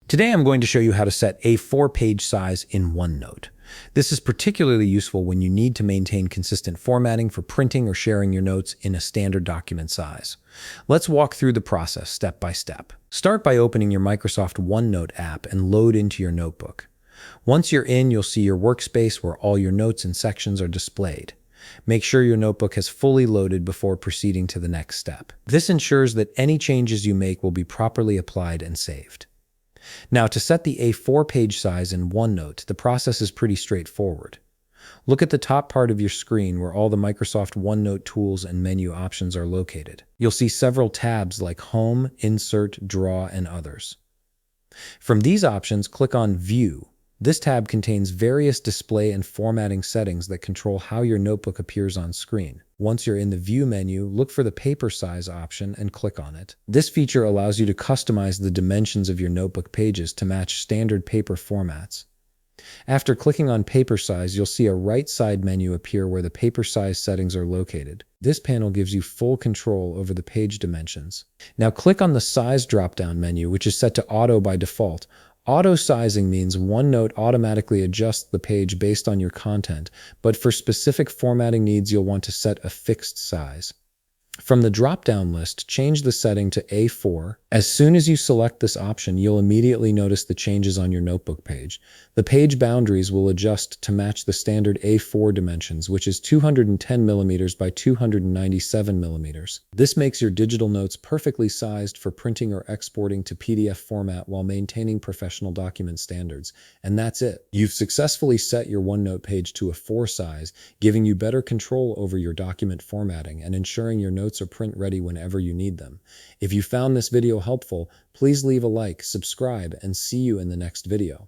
Today I'm going to show you how to set A4 page size in OneNote. This is particularly useful when you need to maintain consistent formatting for printing or sharing your notes in a standard document size. Let's walk through the process step by step. Start by opening your Microsoft OneNote app and load into your notebook. Once you're in, you'll see your workspace where all your notes and sections are displayed. Make sure your notebook has fully loaded before proceeding to the next step. This ensures that any changes you make will be properly applied and saved. Now, to set the A4 page size in OneNote, the process is pretty straightforward. Look at the top part of your screen where all the Microsoft OneNote tools and menu options are located. You'll see several tabs like Home, Insert, Draw, and others. From these options, click on View. This tab contains various display and formatting settings that control how your notebook appears on screen. Once you're in the View menu, look for the Paper Size option and click on it. This feature allows you to customize the dimensions of your notebook pages to match standard paper formats. After clicking on Paper Size, you'll see a right side menu appear where the paper size settings are located. This panel gives you full control over the page dimensions. Now click on the Size drop-down menu, which is set to Auto by default. Auto-sizing means OneNote automatically adjusts the page based on your content, but for specific formatting needs, you'll want to set a fixed size. From the drop-down list, change the setting to A4. As soon as you select this option, you'll immediately notice the changes on your notebook page. The page boundaries will adjust to match the standard A4 dimensions, which is 210 millimeters by 297 millimeters. This makes your digital notes perfectly sized for printing or exporting to PDF format while maintaining professional document standards. And that's it. You've successfully set your OneNote page to a 4 size, giving you better control over your document formatting and ensuring your notes are print ready whenever you need them. If you found this video helpful, please leave a like, subscribe, and see you in the next video.